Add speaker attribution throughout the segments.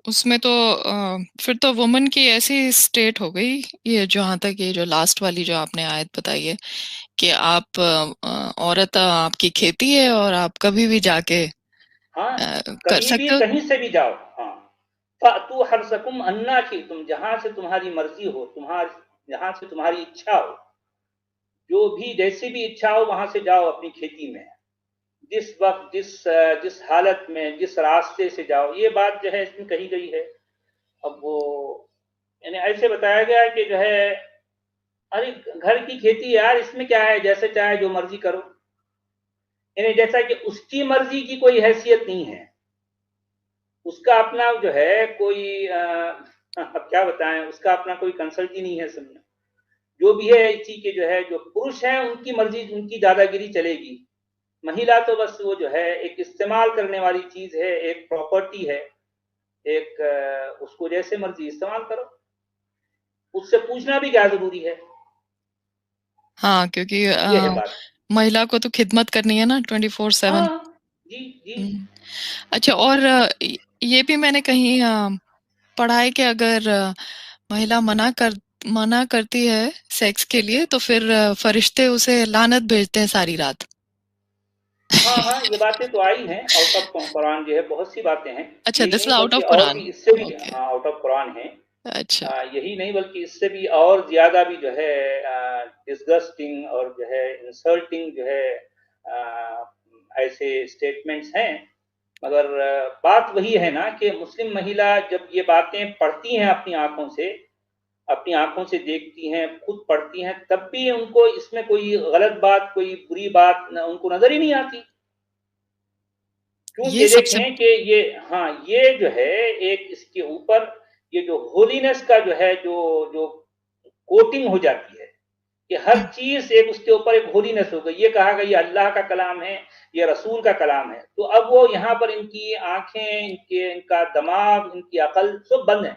Speaker 1: उसमें तो फिर तो वुमन की ऐसी स्टेट हो गई, ये जहाँ तक ये जो लास्ट वाली जो आपने आयत बताई है कि आप औरत आपकी खेती है और आप कभी भी जाके
Speaker 2: हाँ,
Speaker 1: कर
Speaker 2: कभी भी
Speaker 1: सकते हो।
Speaker 2: कहीं से भी जाओ। हाँ, फ़अतू हर्सकुम अन्ना शि'तुम, जहाँ से तुम्हारी मर्ज़ी हो, जहाँ से तुम्हारी इच्छा हो, जो भी जैसी भी इच्छा हो वहाँ से जाओ अपनी खेती में। जिस वक़्त, जिस हालत में, जिस रास्ते से जाओ, ये बात जो है इसमें कही गई है। अब वो यानी ऐसे बताया गया है कि जो है, अरे घर की खेती यार, इसमें क्या है, जैसे चाहे जो मर्ज़ी करो। यानी जैसा कि उसकी मर्ज़ी की कोई हैसियत नहीं है। उसका अपना जो है कोई अब क्या बताएँ, उसका अपना कोई कंसल्ट ही नहीं है इसमें। जो भी है इसी के जो है, जो पुरुष हैं उनकी मर्ज़ी, उनकी दादागिरी चलेगी। महिला तो बस वो जो है एक इस्तेमाल करने वाली चीज़ है, एक प्रॉपर्टी है, एक उसको जैसे मर्ज़ी इस्तेमाल करो। उससे पूछना भी क्या ज़रूरी है?
Speaker 1: हाँ, क्योंकि
Speaker 2: ये है बात।
Speaker 1: महिला को तो खिदमत करनी है ना 24/7।
Speaker 2: हाँ, जी, जी।
Speaker 1: अच्छा, और ये भी मैंने कहीं पढ़ा है कि अगर महिला मना करती है सेक्स के लिए तो फिर फरिश्ते उसे लानत भेजते हैं सारी रात।
Speaker 2: हाँ, हाँ, ये बातें तो आई हैं, आउट ऑफ कुरान जो है बहुत सी बातें हैं।
Speaker 1: अच्छा,
Speaker 2: यही
Speaker 1: दिस इज
Speaker 2: नहीं
Speaker 1: आउट
Speaker 2: बल्कि
Speaker 1: ऑफ
Speaker 2: और भी
Speaker 1: कुरान।
Speaker 2: इससे भी,
Speaker 1: ओके।
Speaker 2: हाँ, आउट ऑफ कुरान है।
Speaker 1: अच्छा।
Speaker 2: यही नहीं बल्कि इससे भी और ज़्यादा भी जो है डिसगस्टिंग और जो है इंसल्टिंग जो है ऐसे स्टेटमेंट्स हैं। मगर बात वही है ना कि मुस्लिम महिला जब ये बातें पढ़ती हैं अपनी आंखों से देखती हैं, खुद पढ़ती हैं, तब भी उनको इसमें कोई गलत बात, कोई बुरी बात उनको नजर ही नहीं आती।
Speaker 1: ये
Speaker 2: क्योंकि
Speaker 1: सबसे
Speaker 2: देखें कि ये, हाँ, ये जो है एक इसके ऊपर ये जो होलीनेस का जो है, जो जो कोटिंग हो जाती है कि हर
Speaker 1: हम्म,
Speaker 2: चीज एक उसके ऊपर एक होलीनेस हो गई। ये कहा गया ये अल्लाह का कलाम है, ये रसूल का कलाम है, तो अब वो यहाँ पर इनकी आंखें, इनका दिमाग, इनकी अकल सब बंद है।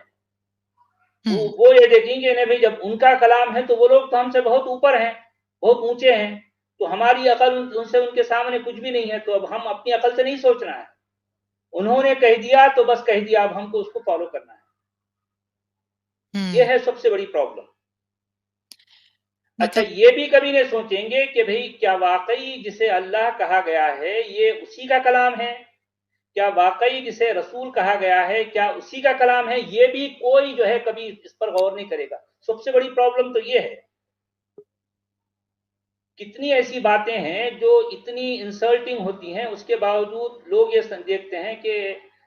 Speaker 2: तो
Speaker 1: हम्म,
Speaker 2: वो ये देखेंगे ना भाई, जब उनका कलाम है तो वो लोग तो हमसे बहुत ऊपर हैं, बहुत ऊंचे हैं, तो हमारी अकल उनसे, उनके सामने कुछ भी नहीं है, तो अब हम अपनी अकल से नहीं सोचना है। उन्होंने कह दिया तो बस कह दिया, अब हमको उसको फॉलो करना है। ये
Speaker 1: हम्म।
Speaker 2: है सबसे बड़ी प्रॉब्लम। अच्छा,
Speaker 1: मतलब
Speaker 2: ये भी कभी नहीं सोचेंगे कि भाई क्या वाकई जिसे अल्लाह कहा गया है ये उसी का कलाम है, क्या वाकई जिसे रसूल कहा गया है क्या उसी का कलाम है, ये भी कोई जो है कभी इस पर गौर नहीं करेगा। सबसे बड़ी प्रॉब्लम तो ये है। कितनी ऐसी बातें हैं जो इतनी इंसल्टिंग होती हैं, उसके बावजूद लोग ये देखते हैं कि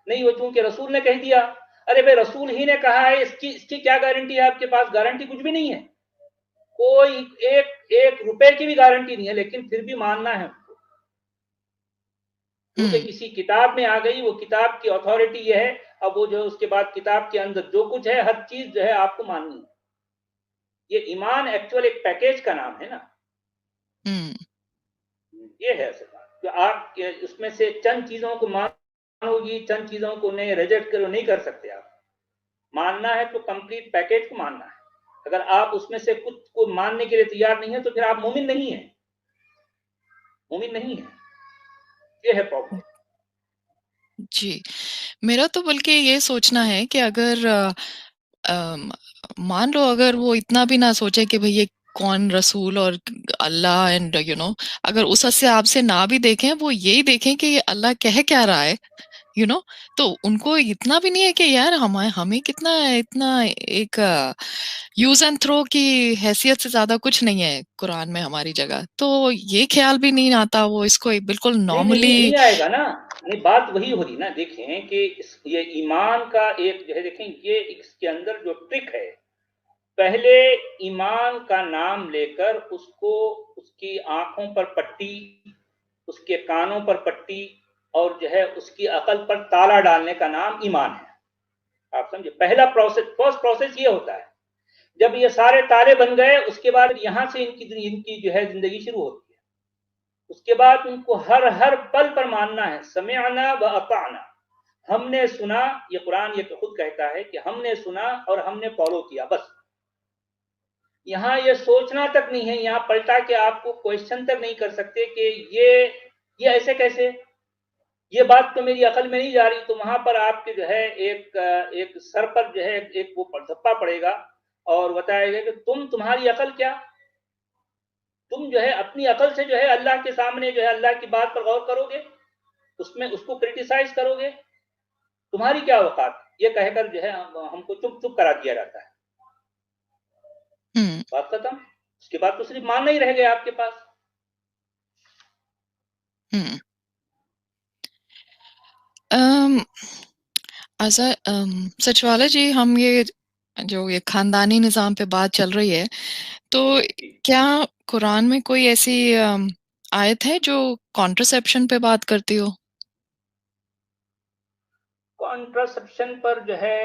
Speaker 2: नहीं, वो चूंकि रसूल ने कह दिया। अरे भाई, रसूल ही ने कहा है, इसकी इसकी क्या गारंटी है आपके पास? गारंटी कुछ भी नहीं है। कोई एक एक रुपए की भी गारंटी नहीं है, लेकिन फिर भी मानना है उनको, क्योंकि
Speaker 1: हम्म।
Speaker 2: किसी किताब में आ गई, वो किताब की अथॉरिटी ये है। अब वो जो उसके बाद किताब के अंदर जो कुछ है, हर चीज जो है आपको माननी है। ये ईमान एक्चुअल एक पैकेज का नाम है ना।
Speaker 1: हम्म।
Speaker 2: ये है असल बात। तो आप उसमें से चंद चीजों को मानोगी, चंद चीजों को नहीं, रिजेक्ट करो, नहीं कर सकते आप। मानना है तो कंप्लीट पैकेज को मानना है। अगर आप उसमें से कुछ को मानने के लिए तैयार नहीं है तो फिर आप मोमिन नहीं है, मोमिन नहीं है। ये है प्रॉब्लम।
Speaker 1: जी, मेरा तो बल्कि ये सोचना है कि अगर अम, मान लो अगर वो इतना भी ना सोचे कि भाई ये कौन रसूल और अल्लाह एंड अगर उस हिसाब से ना भी देखें, वो यही देखें कि ये अल्लाह कह क्या रहा है, यू नो तो उनको इतना भी नहीं है कि यार हमें हमें कितना इतना एक यूज एंड थ्रो की हैसियत से ज्यादा कुछ नहीं है कुरान में हमारी जगह, तो ये ख्याल भी नहीं आता, वो इसको एक बिल्कुल
Speaker 2: नहीं, नहीं, नहीं,
Speaker 1: नॉर्मली।
Speaker 2: नहीं आएगा ना। नहीं, बात वही हो रही ना। देखें कि ये ईमान का एक जो है, देखें ये इसके अंदर जो ट्रिक है, पहले ईमान का नाम लेकर उसको, उसकी आंखों पर पट्टी, उसके कानों पर पट्टी, और जो है उसकी अकल पर ताला डालने का नाम ईमान है। आप समझे? पहला प्रोसेस, फर्स्ट प्रोसेस ये होता है। जब ये सारे ताले बन गए, उसके बाद यहां से इनकी इनकी जो है जिंदगी शुरू होती है। उसके बाद उनको हर हर पल पर मानना है, समिअना व अताना। हमने सुना, ये कुरान ये तो खुद कहता है कि हमने सुना और हमने फॉलो किया, बस। यहाँ ये सोचना तक नहीं है, यहाँ पलटा के आपको क्वेश्चन तक नहीं कर सकते कि ये ऐसे कैसे, ये बात तो मेरी अकल में नहीं जा रही, तो वहां पर आपके जो है एक सर पर जो है एक वो धप्पा पड़ेगा और बताएगा कि तुम्हारी अकल क्या, तुम जो है अपनी अकल से जो है अल्लाह के सामने जो है अल्लाह की बात पर गौर करोगे, उसमें उसको क्रिटिसाइज करोगे, तुम्हारी क्या औकात, ये कहकर जो है हमको चुप चुप करा दिया जाता है। बात खत्म। उसके बाद तो सिर्फ मानना ही रह गया आपके पास।
Speaker 1: सचिवालय जी, हम ये जो ये खानदानी निज़ाम पे बात चल रही है, तो क्या कुरान में कोई ऐसी आयत है जो कॉन्ट्रासेप्शन पे बात करती हो?
Speaker 2: कॉन्ट्रासेप्शन पर जो है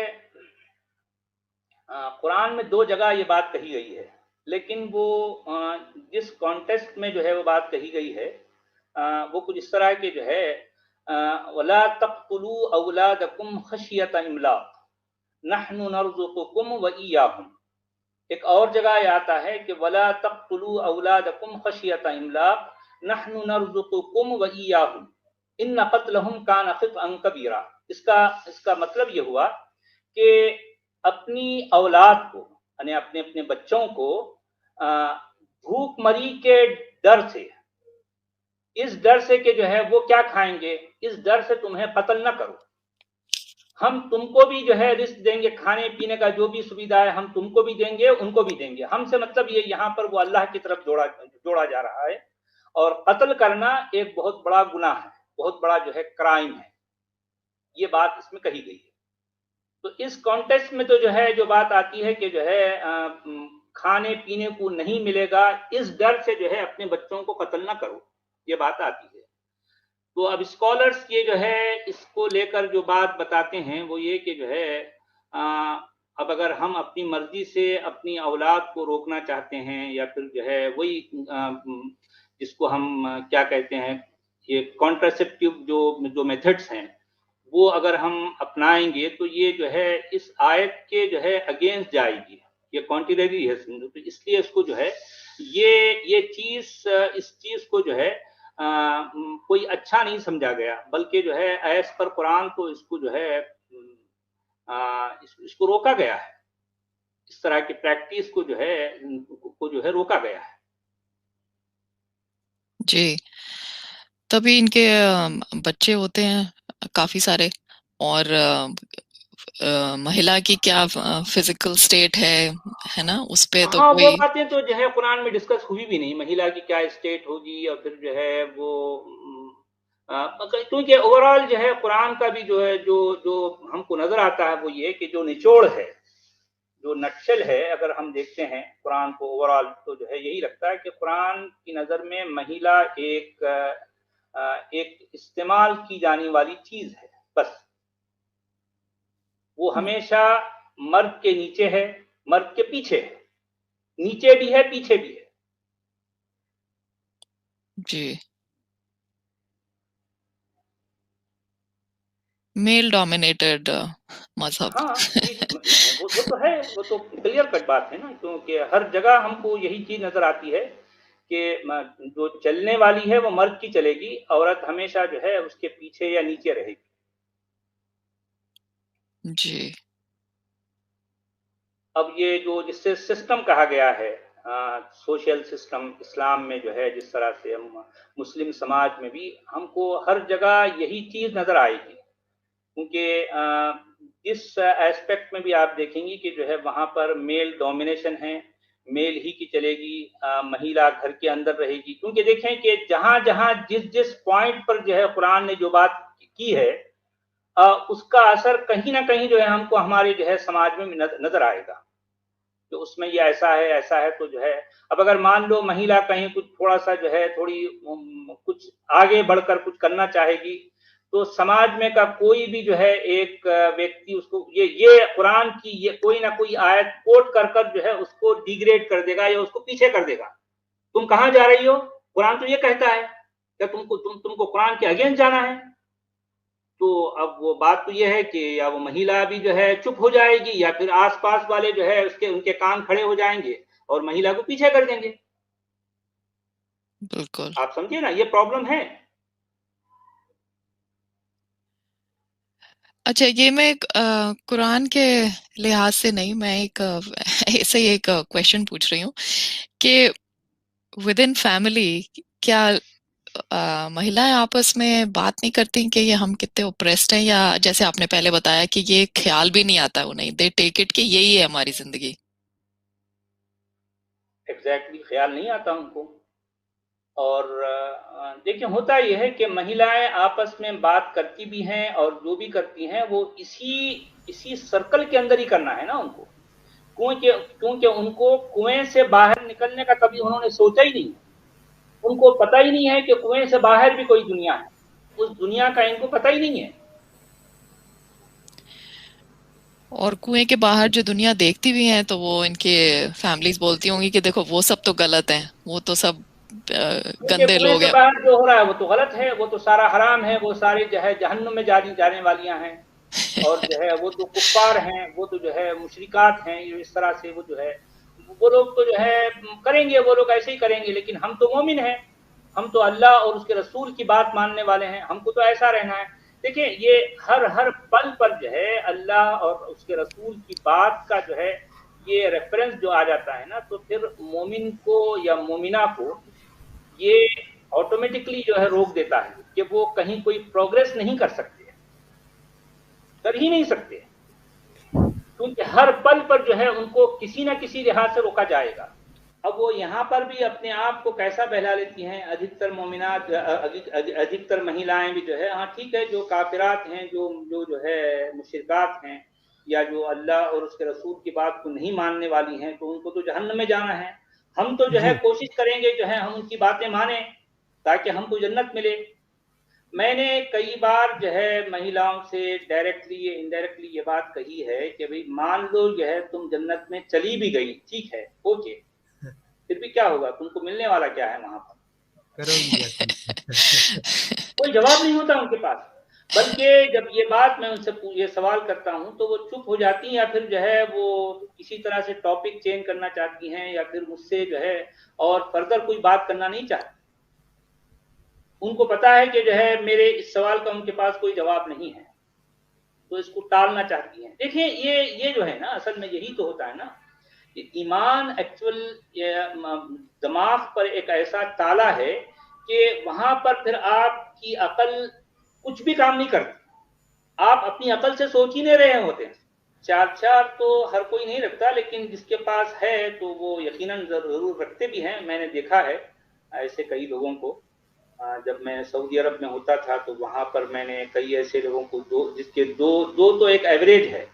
Speaker 2: कुरान में 2 जगह ये बात कही गई है, लेकिन वो जिस कॉन्टेक्स्ट में जो है वो बात कही गई है वो कुछ इस तरह के जो है वला तक़्तुलू औलादकुम खशियत इमलाक नहनु नरज़ुकुकुम व इय्याहुम। एक और जगह आता है कि वला तक़्तुलू औलादकुम खशियत इमलाक नहनु नरज़ुकुकुम व इय्याहुम इन्न क़त्लहुम कान ख़ित्अन कबीरा। इसका मतलब ये हुआ कि अपनी औलाद को यानी अपने अपने बच्चों को भूखमरी के डर से, इस डर से कि जो है वो क्या खाएंगे, इस डर से तुम्हें कत्ल न करो, हम तुमको भी जो है रिस्क देंगे, खाने पीने का जो भी सुविधा है हम तुमको भी देंगे उनको भी देंगे। हमसे मतलब ये यहाँ पर वो अल्लाह की तरफ जोड़ा जा रहा है, और कत्ल करना एक बहुत बड़ा गुनाह है, बहुत बड़ा जो है क्राइम है, ये बात इसमें कही गई है। तो इस कॉन्टेक्स्ट में तो जो है जो बात आती है कि जो है खाने पीने को नहीं मिलेगा, इस डर से जो है अपने बच्चों को कत्ल ना करो, ये बात आती है। तो अब स्कॉलर्स ये जो है इसको लेकर जो बात बताते हैं वो ये कि जो है अब अगर हम अपनी मर्जी से अपनी औलाद को रोकना चाहते हैं, या फिर जो है वही जिसको हम क्या कहते हैं, ये कॉन्ट्रासेप्टिव जो मेथड्स हैं वो अगर हम अपनाएंगे तो ये जो है इस आयत के जो है अगेंस्ट जाएगी, ये कॉन्ट्रेरी है। तो इसलिए इसको जो है ये चीज इस चीज को जो है कोई अच्छा नहीं समझा गया, बल्कि जो है एज पर कुरान तो इसको जो है इसको रोका गया है, इस तरह की प्रैक्टिस को जो है रोका गया है।
Speaker 1: जी, तभी इनके बच्चे होते हैं काफी सारे, और महिला की क्या फिजिकल स्टेट है ना, उस पे तो
Speaker 2: हाँ, वो
Speaker 1: कोई।
Speaker 2: बातें तो जो है कुरान में डिस्कस हुई भी नहीं, महिला की क्या स्टेट होगी, और फिर जो है वो क्योंकि ओवरऑल जो है कुरान का भी जो है जो जो हमको नजर आता है वो ये कि जो निचोड़ है, जो नक्शल है, अगर हम देखते हैं कुरान को ओवरऑल तो जो है यही लगता है कि कुरान की नज़र में महिला एक इस्तेमाल की जाने वाली चीज है बस। वो हमेशा मर्द के नीचे है, मर्द के पीछे है, नीचे भी है पीछे भी है।
Speaker 1: जी, मेल डोमिनेटेड मजहब।
Speaker 2: हाँ, जी, वो तो है, वो तो क्लियर कट बात है ना, क्योंकि हर जगह हमको यही चीज नजर आती है कि जो चलने वाली है वो मर्द की चलेगी, औरत हमेशा जो है उसके पीछे या नीचे रहेगी।
Speaker 1: जी,
Speaker 2: अब ये जो जिससे सिस्टम कहा गया है, सोशल सिस्टम इस्लाम में जो है, जिस तरह से हम मुस्लिम समाज में भी हमको हर जगह यही चीज नजर आएगी, क्योंकि जिस एस्पेक्ट में भी आप देखेंगे कि जो है वहां पर मेल डोमिनेशन है, मेल ही की चलेगी, महिला घर के अंदर रहेगी। क्योंकि देखें कि जहां जहां जिस जिस पॉइंट पर जो है कुरान ने जो बात की है उसका असर कहीं ना कहीं जो है हमको हमारे जो है समाज में नजर आएगा, तो उसमें ये ऐसा है तो जो है अब अगर मान लो महिला कहीं कुछ थोड़ा सा जो है थोड़ी कुछ आगे बढ़कर कुछ करना चाहेगी, तो समाज में का कोई भी जो है एक व्यक्ति उसको ये कुरान की ये कोई ना कोई आयत कोट कर जो है उसको डिग्रेड कर देगा या उसको पीछे कर देगा। तुम कहां जा रही हो, कुरान तो ये कहता है, क्या तुमको कुरान के अगेंस्ट जाना है? तो अब वो बात तो ये है कि या वो महिला भी जो है चुप हो जाएगी, या फिर आसपास वाले जो है उसके उनके कान खड़े हो जाएंगे और महिला को पीछे कर देंगे।
Speaker 1: बिल्कुल।
Speaker 2: आप समझिए ना, ये प्रॉब्लम है।
Speaker 1: अच्छा, ये मैं कुरान के लिहाज से नहीं, मैं एक ऐसे ही एक क्वेश्चन पूछ रही हूँ कि विद इन फैमिली क्या महिलाएं आपस में बात नहीं करती कि ये हम कितने ओप्रेस्ड हैं, या जैसे आपने पहले बताया कि ये ख्याल भी नहीं आता उन्हें, दे टेक इट कि यही है हमारी जिंदगी।
Speaker 2: एग्जैक्टली ख्याल नहीं आता उनको। और देखिए होता ये है कि महिलाएं आपस में बात करती भी हैं, और जो भी करती हैं वो इसी इसी सर्कल के अंदर ही करना है ना उनको। क्योंकि क्योंकि उनको कुएं से बाहर निकलने का कभी उन्होंने सोचा ही नहीं। उनको पता ही नहीं है कि कुएं से बाहर भी कोई दुनिया है। उस दुनिया का इनको पता ही नहीं है।
Speaker 1: और कुएं के बाहर जो दुनिया देखती भी है तो वो इनके फैमिलीज बोलती होंगी कि देखो वो सब तो गलत है, वो तो सब
Speaker 2: क्योंकि
Speaker 1: गंदे
Speaker 2: कुएं
Speaker 1: लोग
Speaker 2: से
Speaker 1: हैं।
Speaker 2: बाहर जो हो रहा है वो तो गलत है, वो तो सारा हराम है, वो सारे जो है जहन्नुम में जाने वालियां हैं। और जो है वो तो कुफ्फार हैं, वो तो जो है मुशरिकात हैं, ये इस तरह से वो जो है वो लोग तो जो है करेंगे, वो लोग ऐसे ही करेंगे। लेकिन हम तो मोमिन हैं, हम तो अल्लाह और उसके रसूल की बात मानने वाले हैं, हमको तो ऐसा रहना है। देखिए ये हर हर पल पर जो है अल्लाह और उसके रसूल की बात का जो है ये रेफरेंस जो आ जाता है ना, तो फिर मोमिन को या मोमिना को ये ऑटोमेटिकली जो है रोक देता है कि वो कहीं कोई प्रोग्रेस नहीं कर सकते, कर ही नहीं सकते। क्योंकि हर पल पर जो है उनको किसी ना किसी लिहाज से रोका जाएगा। अब वो यहाँ पर भी अपने आप को कैसा बहला लेती हैं, अधिकतर मोमिनात अधिकतर महिलाएं भी जो है, हाँ ठीक है, जो काफिरात हैं, जो जो जो है मुशरिकात हैं, या जो अल्लाह और उसके रसूल की बात को नहीं मानने वाली हैं, तो उनको तो जहन्नम में जाना है। हम तो जो है
Speaker 3: जी
Speaker 2: कोशिश करेंगे जो है हम उनकी बातें माने ताकि हमको जन्नत मिले। मैंने कई बार जो है महिलाओं से डायरेक्टली या इनडायरेक्टली ये बात कही है कि भाई मान लो जो है तुम जन्नत में चली भी गई, ठीक है, ओके, फिर भी क्या होगा, तुमको मिलने वाला क्या है वहां पर?
Speaker 3: करोगी क्या तुम?
Speaker 2: कोई जवाब नहीं होता उनके पास। बल्कि जब ये बात मैं उनसे ये सवाल करता हूं तो वो चुप हो जाती हैं, या फिर जो है वो किसी तरह से टॉपिक चेंज करना चाहती हैं, या फिर मुझसे जो है और फर्दर कोई बात करना नहीं चाहती। उनको पता है कि जो है मेरे इस सवाल का उनके पास कोई जवाब नहीं है, तो इसको टालना चाहती हैं। देखिए ये जो है ना, असल में यही तो होता है ना, ईमान एक्चुअल दिमाग पर एक ऐसा ताला है कि वहां पर फिर आपकी अकल कुछ भी काम नहीं करती। आप अपनी अकल से सोच ही नहीं रहे होते हैं। चार चार तो हर कोई नहीं रखता, लेकिन जिसके पास है तो वो यकीनन जरूर रखते भी हैं। मैंने देखा है ऐसे कई लोगों को। जब मैं सऊदी अरब में होता था तो वहां पर मैंने कई ऐसे लोगों को, दो जिसके दो दो तो एक एवरेज है,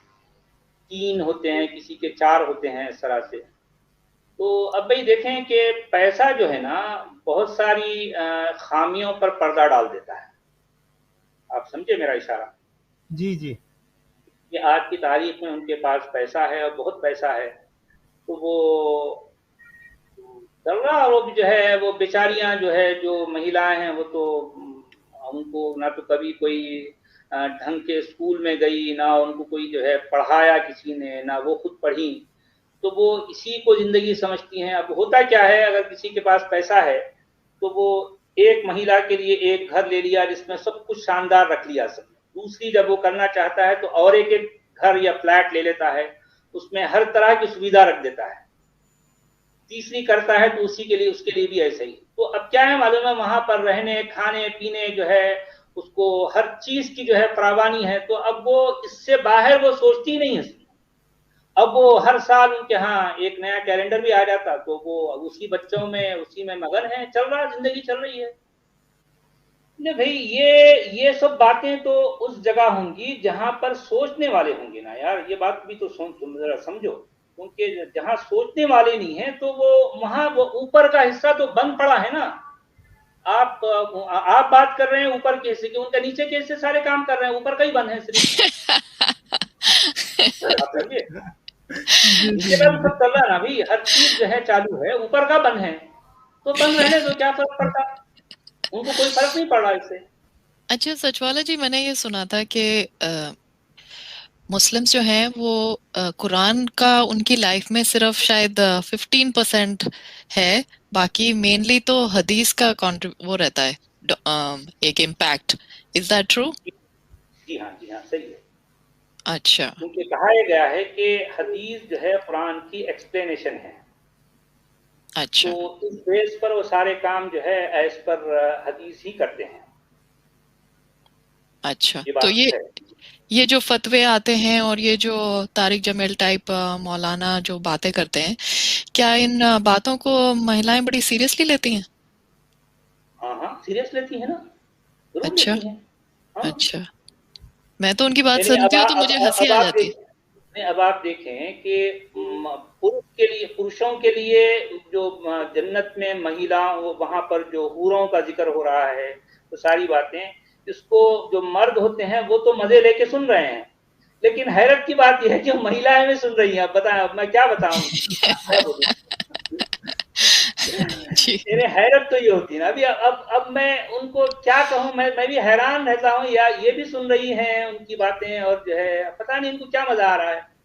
Speaker 2: तीन होते हैं, किसी के चार होते हैं, इस तरह से। तो अब भाई देखें कि पैसा जो है ना बहुत सारी खामियों पर पर्दा डाल देता है। आप समझे मेरा इशारा?
Speaker 3: जी जी
Speaker 2: कि आज की तारीख में उनके पास पैसा है और बहुत पैसा है, तो वो चल रहा। और वो भी जो है वो बेचारियां जो है जो महिलाएं हैं वो तो उनको ना तो कभी कोई ढंग के स्कूल में गई, ना उनको कोई जो है पढ़ाया किसी ने, ना वो खुद पढ़ी। तो वो इसी को जिंदगी समझती हैं। अब होता क्या है, अगर किसी के पास पैसा है तो वो एक महिला के लिए एक घर ले लिया जिसमें सब कुछ शानदार रख लिया सब। दूसरी जब वो करना चाहता है तो और एक एक घर या फ्लैट ले लेता है, उसमें हर तरह की सुविधा रख देता है। तीसरी करता है तो उसी के लिए उसके लिए भी ऐसे ही। तो अब क्या है मालूम है, वहां पर रहने खाने पीने जो है उसको हर चीज की जो है प्रावानी है। तो अब वो इससे बाहर वो सोचती नहीं है। अब वो हर साल उनके यहाँ एक नया कैलेंडर भी आ जाता तो वो उसी बच्चों में उसी में मगन है, चल रहा, जिंदगी चल रही है। ने भाई ये सब बातें तो उस जगह होंगी जहां पर सोचने वाले होंगे ना यार। ये बात भी तो तुम जरा समझो। क्योंकि जहां सोचने वाले नहीं है तो वो वहां वो ऊपर का हिस्सा तो बंद पड़ा है ना। आप बात कर रहे हैं ऊपर के हिस्से की, उनका नीचे के हिस्से सारे काम कर रहे हैं, ऊपर का ही बंद है सिर्फ। आप समझिए,
Speaker 3: जी जी
Speaker 2: नीचे का भी
Speaker 3: जी
Speaker 2: सब चल रहा है ना भाई, हर चीज जो है चालू है, ऊपर का बंद है। तो बंद रहने दो, क्या फर्क पड़ता? उनको कोई फर्क नहीं पड़ रहा इससे।
Speaker 1: अच्छा सचवाला जी, मैंने ये सुना था कि मुस्लिम्स जो हैं वो कुरान का उनकी लाइफ में सिर्फ शायद 15% है, बाकी मेनली तो हदीस का वो रहता है, एक इम्पैक्ट। Is that true?
Speaker 2: जी हाँ, जी हाँ, सही है।
Speaker 1: अच्छा।
Speaker 2: क्योंकि कहा गया है कि हदीस जो है कुरान की एक्सप्लेनेशन है। तो
Speaker 1: अच्छा।
Speaker 2: इस बेस पर वो सारे काम जो है एज पर हदीस ही करते हैं।
Speaker 1: अच्छा,
Speaker 2: ये
Speaker 1: तो
Speaker 2: बात है।
Speaker 1: ये जो फतवे आते हैं और ये जो तारिक जमील टाइप मौलाना जो बातें करते हैं, क्या इन बातों को महिलाएं बड़ी सीरियसली लेती हैं?
Speaker 2: हाँ हाँ, सीरियस लेती है ना, जरूर
Speaker 1: अच्छा।
Speaker 2: लेती हैं। हाँ,
Speaker 1: अच्छा। मैं तो उनकी बात
Speaker 2: यानी
Speaker 1: सुनती हूँ तो मुझे हंसी
Speaker 2: अब
Speaker 1: आ
Speaker 2: आप
Speaker 1: जाती है।
Speaker 2: देखें, नहीं, अब आप देखें कि पुरुष के लिए, पुरुषों के लिए जो जन्नत में महिला वहां पर जो हूरों का जिक्र हो रहा है, तो सारी बातें इसको जो मर्द होते हैं वो तो मजे लेके सुन रहे हैं, लेकिन हैरत की बात यह है कि महिलाएं भी सुन रही हैं। अब बताएं, अब मैं क्या बताऊं, क्या बोलूं।
Speaker 1: जी।
Speaker 2: मेरे हैरत तो ये होती है ना। अभी अब मैं उनको क्या कहूं, मैं भी हैरान रहता हूं, या ये भी सुन रही हैं उनकी बातें, और जो है पता नहीं इनको क्या मजा आ रहा है।